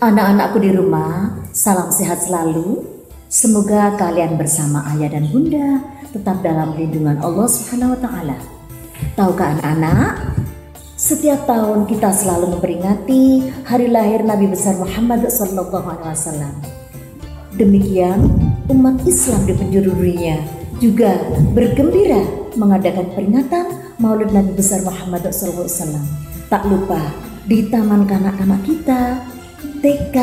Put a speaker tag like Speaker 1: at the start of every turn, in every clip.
Speaker 1: Anak-anakku di rumah, salam sehat selalu. Semoga kalian bersama ayah dan bunda tetap dalam lindungan Allah Subhanahu wa Ta'ala. Tahukah anak-anak, setiap tahun kita selalu memperingati hari lahir Nabi besar Muhammad SAW. Demikian, umat Islam di penjuru dunia juga bergembira mengadakan peringatan Maulid Nabi besar Muhammad SAW. Tak lupa di taman kanak-kanak kita, TK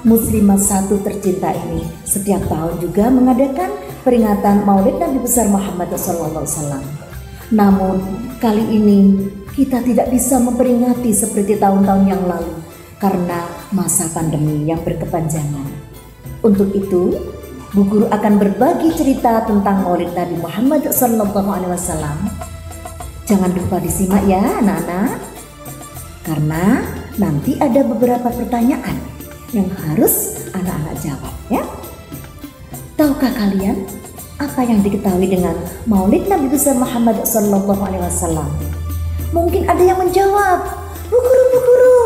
Speaker 1: Muslimah 1 tercinta ini setiap tahun juga mengadakan peringatan Maulid Nabi besar Muhammad SAW. Namun kali ini kita tidak bisa memperingati seperti tahun-tahun yang lalu karena masa pandemi yang berkepanjangan. Untuk itu, Bu Guru akan berbagi cerita tentang Maulid Nabi Muhammad SAW. Jangan lupa disimak ya anak-anak, karena nanti ada beberapa pertanyaan yang harus anak-anak jawab ya. Tahukah kalian apa yang diketahui dengan Maulid Nabi besar Muhammad SAW? Mungkin ada yang menjawab, Bu Guru,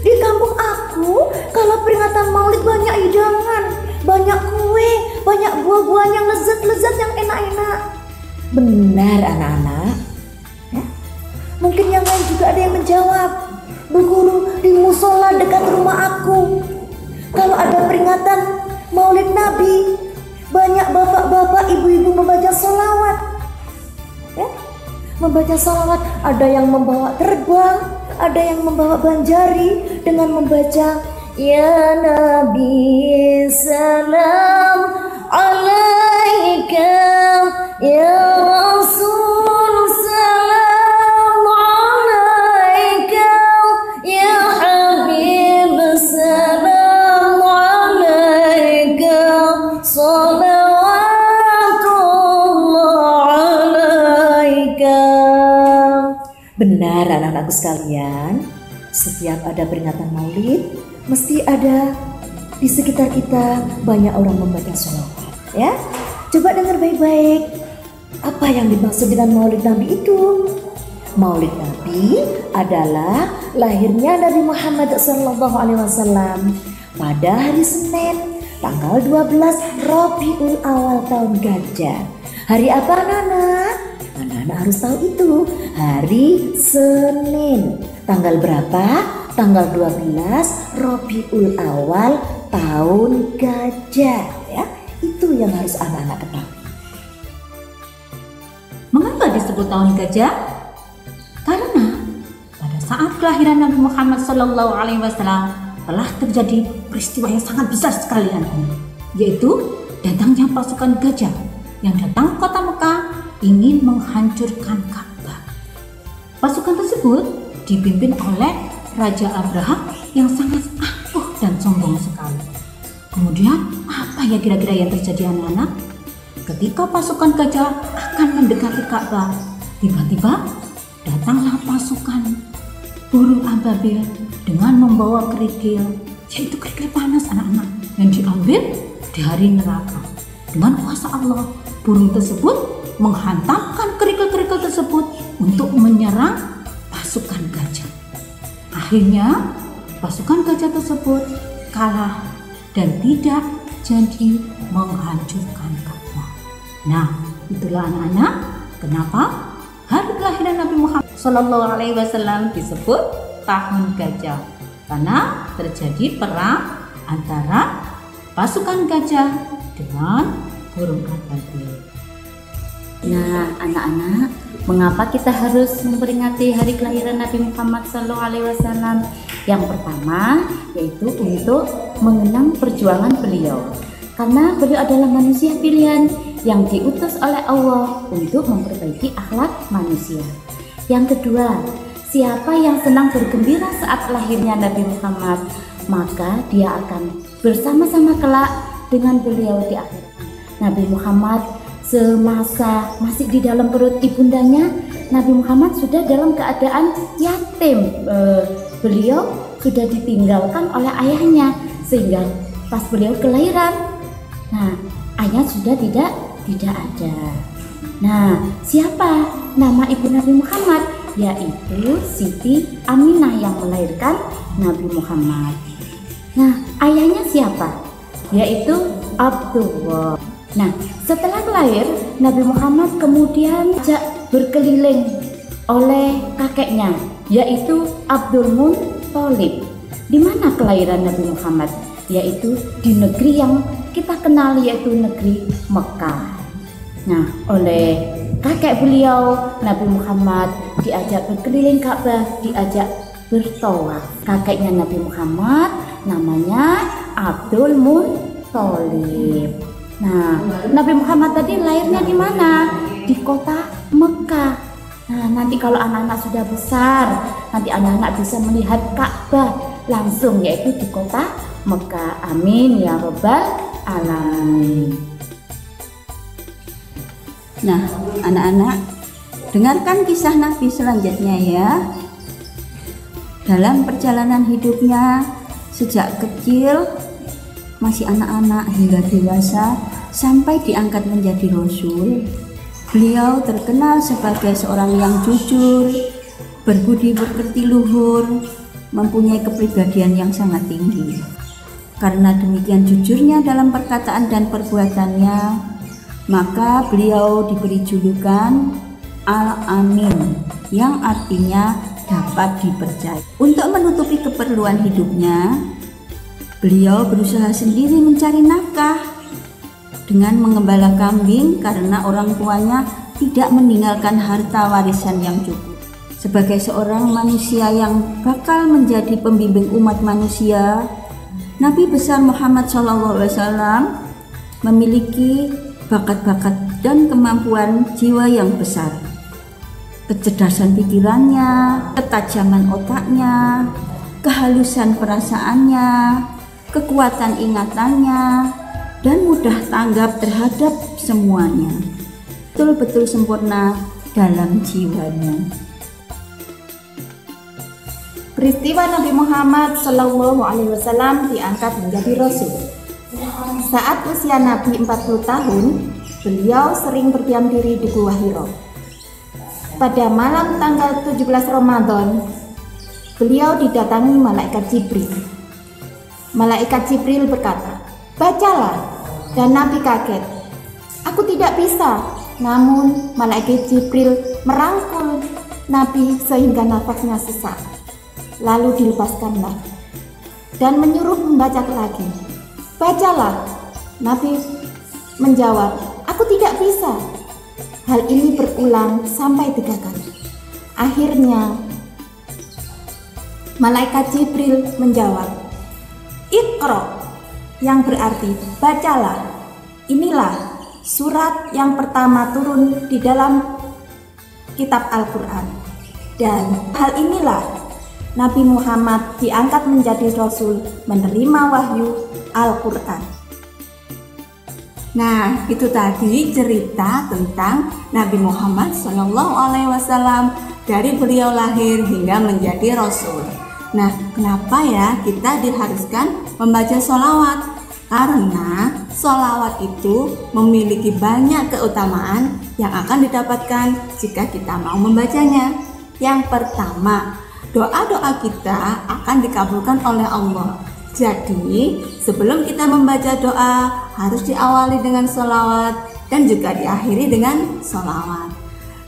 Speaker 1: di kampung aku kalau peringatan Maulid banyak hidangan, banyak kue, banyak buah-buahan yang lezat-lezat, yang enak-enak. Benar anak-anak ya? Mungkin yang lain juga ada yang menjawab, Bu Guru, di musola dekat rumah aku kalau ada peringatan Maulid Nabi, banyak bapak-bapak, ibu-ibu membaca sholawat ya? Membaca sholawat, ada yang membawa terbang, ada yang membawa banjari dengan membaca Ya Nabi salam alaika, Ya Rasul salam alaika, Ya Habib salam alaika, salawatullah alaika. Benar anak-anakku sekalian, setiap ada peringatan Maulid mesti ada di sekitar kita banyak orang membaca sholawat ya. Coba dengar baik-baik, apa yang dimaksud dengan Maulid Nabi itu? Maulid Nabi adalah lahirnya Nabi Muhammad SAW pada hari Senin tanggal 12 Rabiul Awal tahun Gajah. Hari apa anak-anak? Anak-anak harus tahu itu, hari Senin. Tanggal berapa? Tanggal 12 Rabiul Awal tahun Gajah ya. Itu yang harus anak-anak ketahui.
Speaker 2: Mengapa disebut tahun Gajah? Karena pada saat kelahiran Nabi Muhammad SAW telah terjadi peristiwa yang sangat besar sekali anak-anak, yaitu datangnya pasukan gajah yang datang ke kota Mekah ingin menghancurkan Ka'bah. Pasukan tersebut dipimpin oleh Raja Abraham yang sangat angkuh dan sombong sekali. Kemudian apa ya kira-kira yang terjadi anak-anak? Ketika pasukan gajah akan mendekati Ka'bah, tiba-tiba datanglah pasukan burung ababil dengan membawa kerikil, yaitu kerikil panas anak-anak yang diambil di hari neraka. Dengan kuasa Allah, burung tersebut menghantamkan kerikil-kerikil tersebut untuk menyerang pasukan gajah. Akhirnya pasukan gajah tersebut kalah dan tidak jadi menghancurkan Ka'bah. Nah, itulah anak-anak kenapa hari kelahiran Nabi Muhammad SAW disebut tahun gajah, karena terjadi perang antara pasukan gajah dengan burung ababil.
Speaker 3: Nah, anak-anak, mengapa kita harus memperingati hari kelahiran Nabi Muhammad SAW? Yang pertama yaitu untuk mengenang perjuangan beliau, karena beliau adalah manusia pilihan yang diutus oleh Allah untuk memperbaiki akhlak manusia. Yang kedua, siapa yang senang bergembira saat lahirnya Nabi Muhammad, maka dia akan bersama-sama kelak dengan beliau di akhirat. Nabi Muhammad semasa masih di dalam perut ibundanya, Nabi Muhammad sudah dalam keadaan yatim. Beliau sudah ditinggalkan oleh ayahnya, sehingga pas beliau kelahiran, nah ayah sudah tidak ada. Nah, siapa nama ibu Nabi Muhammad? Yaitu Siti Aminah yang melahirkan Nabi Muhammad. Nah, ayahnya siapa? Yaitu Abdullah. Nah, setelah lahir, Nabi Muhammad kemudian berkeliling oleh kakeknya, yaitu Abdul Muthalib. Di mana kelahiran Nabi Muhammad? Yaitu di negeri yang kita kenal, yaitu negeri Mekah. Nah, oleh kakek beliau, Nabi Muhammad diajak berkeliling Ka'bah, diajak bertawaf. Kakeknya Nabi Muhammad namanya Abdul Muthalib. Nah, Nabi Muhammad tadi lahirnya di mana? Di kota Mekah. Nah, nanti kalau anak-anak sudah besar, nanti anak-anak bisa melihat Ka'bah langsung, yaitu di kota Mekah. Amin ya rabbal alamin.
Speaker 2: Nah, anak-anak, dengarkan kisah Nabi selanjutnya ya. Dalam perjalanan hidupnya, sejak kecil, masih anak-anak hingga dewasa, sampai diangkat menjadi Rasul, beliau terkenal sebagai seorang yang jujur, berbudi pekerti luhur, mempunyai kepribadian yang sangat tinggi. Karena demikian jujurnya dalam perkataan dan perbuatannya, maka beliau diberi julukan Al-Amin, yang artinya dapat dipercaya. Untuk menutupi keperluan hidupnya, beliau berusaha sendiri mencari nafkah dengan mengembala kambing karena orang tuanya tidak meninggalkan harta warisan yang cukup. Sebagai seorang manusia yang bakal menjadi pembimbing umat manusia, Nabi besar Muhammad SAW memiliki bakat-bakat dan kemampuan jiwa yang besar. Kecerdasan pikirannya, ketajaman otaknya, kehalusan perasaannya, kekuatan ingatannya, dan mudah tanggap terhadap semuanya. Betul-betul sempurna dalam jiwanya.
Speaker 4: Peristiwa Nabi Muhammad SAW diangkat menjadi Rasul. Saat usia Nabi 40 tahun, beliau sering berdiam diri di Gua Hira. Pada malam tanggal 17 Ramadan, beliau didatangi malaikat Jibril. Malaikat Jibril berkata, "Bacalah," dan Nabi kaget. "Aku tidak bisa." Namun malaikat Jibril merangkul Nabi sehingga nafasnya sesak. Lalu dilepaskanlah dan menyuruh membaca lagi. "Bacalah." Nabi menjawab, "Aku tidak bisa." Hal ini berulang sampai 3 kali. Akhirnya malaikat Jibril menjawab, "Iqra," yang berarti bacalah. Inilah surat yang pertama turun di dalam kitab Al-Quran. Dan hal inilah Nabi Muhammad diangkat menjadi Rasul, menerima wahyu Al-Quran. Nah, itu tadi cerita tentang Nabi Muhammad SAW dari beliau lahir hingga menjadi Rasul. Nah, kenapa ya kita diharuskan membaca sholawat? Karena sholawat itu memiliki banyak keutamaan yang akan didapatkan jika kita mau membacanya. Yang pertama, doa-doa kita akan dikabulkan oleh Allah. Jadi, sebelum kita membaca doa, harus diawali dengan sholawat dan juga diakhiri dengan sholawat.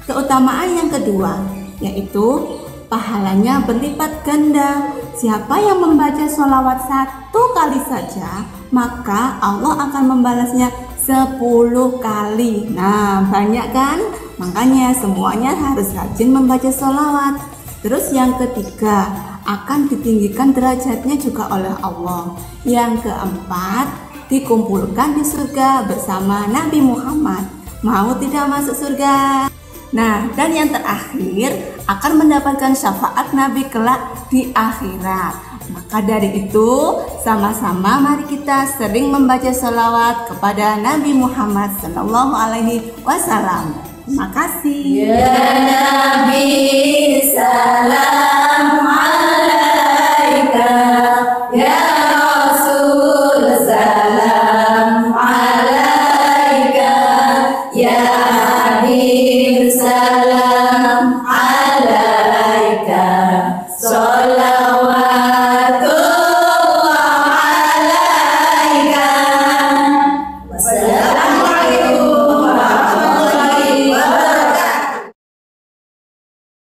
Speaker 4: Keutamaan yang kedua, yaitu pahalanya berlipat ganda. Siapa yang membaca sholawat 1 kali saja, maka Allah akan membalasnya 10 kali. Nah, banyak kan? Makanya semuanya harus rajin membaca sholawat. Terus yang ketiga, akan ditinggikan derajatnya juga oleh Allah. Yang keempat, dikumpulkan di surga bersama Nabi Muhammad. Mau tidak masuk surga? Nah, dan yang terakhir, akan mendapatkan syafaat Nabi kelak di akhirat. Maka dari itu, sama-sama mari kita sering membaca sholawat kepada Nabi Muhammad SAW. Terima kasih.
Speaker 1: Ya Nabi salam.